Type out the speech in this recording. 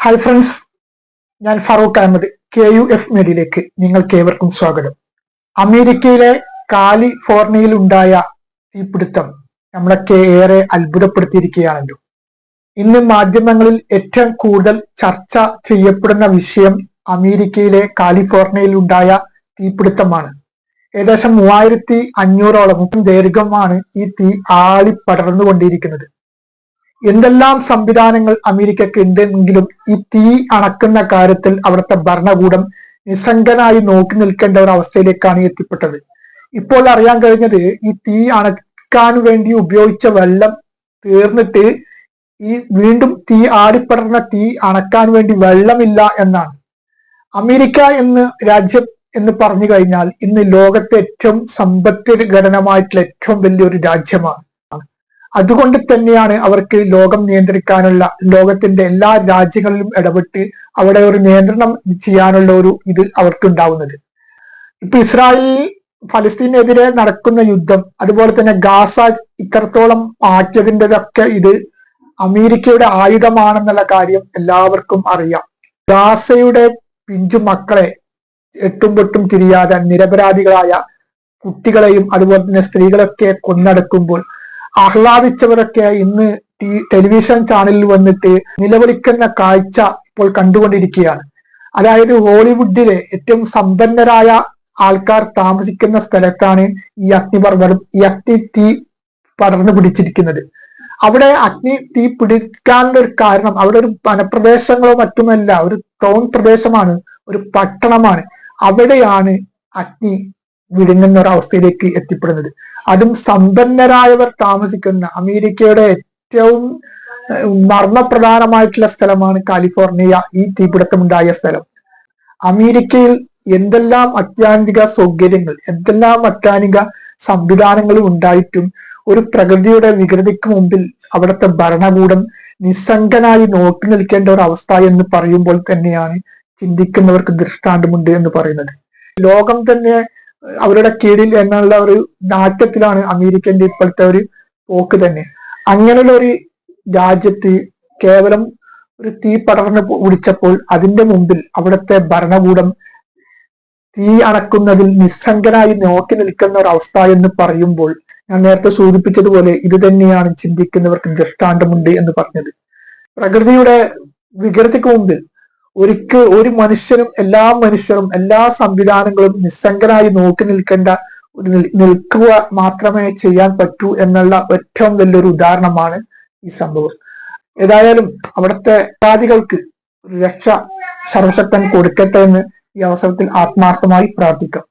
Hi friends, ഞാൻ Farooq Ahmed. KUF മീഡിയയിലേക്ക് നിങ്ങൾക്ക് ഏവർക്കും സ്വാഗതം. അമേരിക്കയിലെ കാലിഫോർണിയയിൽ ഉണ്ടായ തീപിടുത്തം നമ്മളൊക്കെ ഏറെ അത്ഭുതപ്പെടുത്തിയിരിക്കുകയാണല്ലോ. ഇന്ന് മാധ്യമങ്ങളിൽ ഏറ്റവും കൂടുതൽ ചർച്ച ചെയ്യപ്പെടുന്ന വിഷയം അമേരിക്കയിലെ കാലിഫോർണിയയിൽ ഉണ്ടായ തീപിടുത്തമാണ്. ഏകദേശം 3500 ദൈർഘ്യമാണ് ഈ തീ ആളിപ്പടർന്നുകൊണ്ടിരിക്കുന്നത്. എന്തെല്ലാം സംവിധാനങ്ങൾ അമേരിക്കക്ക് ഉണ്ടെങ്കിലും ഈ തീ അണക്കുന്ന കാര്യത്തിൽ അവിടുത്തെ ഭരണകൂടം നിസ്സംഗനായി നോക്കി നിൽക്കേണ്ട ഒരു അവസ്ഥയിലേക്കാണ് എത്തിപ്പെട്ടത്. ഇപ്പോൾ അറിയാൻ കഴിഞ്ഞത് ഈ തീ അണക്കാൻ വേണ്ടി ഉപയോഗിച്ച വെള്ളം തീർന്നിട്ട് ഈ വീണ്ടും തീ ആടിപ്പടർന്ന തീ അണക്കാൻ വേണ്ടി വെള്ളമില്ല എന്നാണ്. അമേരിക്ക എന്ന് രാജ്യം എന്ന് പറഞ്ഞു കഴിഞ്ഞാൽ ഇന്ന് ലോകത്തെ ഏറ്റവും സമ്പദ്ഘടനമായിട്ടുള്ള ഏറ്റവും വലിയൊരു രാജ്യമാണ്. അതുകൊണ്ട് തന്നെയാണ് അവർക്ക് ലോകം നിയന്ത്രിക്കാനുള്ള, ലോകത്തിന്റെ എല്ലാ രാജ്യങ്ങളിലും ഇടപെട്ട് അവിടെ ഒരു നിയന്ത്രണം ചെയ്യാനുള്ള ഒരു ഇത് അവർക്ക് ഉണ്ടാവുന്നത്. ഇപ്പൊ ഇസ്രായേൽ ഫലസ്തീനെതിരെ നടക്കുന്ന യുദ്ധം, അതുപോലെ തന്നെ ഗാസ ഇത്രത്തോളം ആക്കിയതിൻ്റെതൊക്കെ ഇത് അമേരിക്കയുടെ ആയുധമാണെന്നുള്ള കാര്യം എല്ലാവർക്കും അറിയാം. ഗാസയുടെ പിഞ്ചു മക്കളെ എട്ടും പൊട്ടും തിരിയാതെ നിരപരാധികളായ കുട്ടികളെയും അതുപോലെ തന്നെ സ്ത്രീകളൊക്കെ കൊന്നടക്കുമ്പോൾ ആഹ്ലാദിച്ചവരൊക്കെ ഇന്ന് ടെലിവിഷൻ ചാനലിൽ വന്നിട്ട് നിലവിളിക്കുന്ന കാഴ്ച ഇപ്പോൾ കണ്ടുകൊണ്ടിരിക്കുകയാണ്. അതായത് ഹോളിവുഡിലെ ഏറ്റവും സമ്പന്നരായ ആൾക്കാർ താമസിക്കുന്ന സ്ഥലത്താണ് ഈ അഗ്നിപർവ്വതം, ഈ അഗ്നി തീ പടർന്നു പിടിച്ചിരിക്കുന്നത്. അവിടെ അഗ്നി തീ പിടിക്കാനുള്ള ഒരു കാരണം അവിടെ ഒരു വനപ്രദേശങ്ങളോ മറ്റുമല്ല, ഒരു ടൗൺ പ്രദേശമാണ്, ഒരു പട്ടണമാണ്. അവിടെയാണ് അഗ്നി വിഴുങ്ങുന്ന ഒരു അവസ്ഥയിലേക്ക് എത്തിപ്പെടുന്നത്. അതും സമ്പന്നരായവർ താമസിക്കുന്ന അമേരിക്കയുടെ ഏറ്റവും മർമ്മപ്രധാനമായിട്ടുള്ള സ്ഥലമാണ് കാലിഫോർണിയ, ഈ തീപിടുത്തമുണ്ടായ സ്ഥലം. അമേരിക്കയിൽ എന്തെല്ലാം അത്യാധുനിക സൗകര്യങ്ങൾ, എന്തെല്ലാം അത്യാധുനിക സംവിധാനങ്ങളും ഉണ്ടായിട്ടും ഒരു പ്രകൃതിയുടെ വികൃതിക്ക് മുമ്പിൽ അവിടുത്തെ ഭരണകൂടം നിസ്സംഗനായി നോക്കി നിൽക്കേണ്ട ഒരു അവസ്ഥ എന്ന് പറയുമ്പോൾ തന്നെയാണ് ചിന്തിക്കുന്നവർക്ക് ദൃഷ്ടാന്തമുണ്ട് എന്ന് പറയുന്നത്. ലോകം തന്നെ അവരുടെ കീഴിൽ എന്നുള്ള ഒരു നാട്യത്തിലാണ് അമേരിക്കന്റെ ഇപ്പോഴത്തെ ഒരു പോക്ക് തന്നെ. അങ്ങനെയുള്ള ഒരു രാജ്യത്ത് കേവലം ഒരു തീ പടർന്ന് പിടിച്ചപ്പോൾ അതിന്റെ മുമ്പിൽ അവിടുത്തെ ഭരണകൂടം തീ അണക്കുന്നതിൽ നിസ്സംഗനായി നോക്കി നിൽക്കുന്ന ഒരു അവസ്ഥ എന്ന് പറയുമ്പോൾ ഞാൻ നേരത്തെ സൂചിപ്പിച്ചതുപോലെ ഇത് തന്നെയാണ് ചിന്തിക്കുന്നവർക്ക് ദൃഷ്ടാന്തമുണ്ട് എന്ന് പറഞ്ഞത്. പ്രകൃതിയുടെ വികൃതിക്ക് മുമ്പിൽ ഒരു മനുഷ്യനും എല്ലാ സംവിധാനങ്ങളും നിസ്സംഗനായി നോക്കി നിൽക്കുക മാത്രമേ ചെയ്യാൻ പറ്റൂ എന്നുള്ള ഏറ്റവും വലിയൊരു ഉദാഹരണമാണ് ഈ സംഭവം. ഏതായാലും അവിടുത്തെ ജാതികൾക്ക് ഒരു രക്ഷ സർവശക്തൻ കൊടുക്കട്ടെ എന്ന് ഈ അവസരത്തിൽ ആത്മാർത്ഥമായി പ്രാർത്ഥിക്കാം.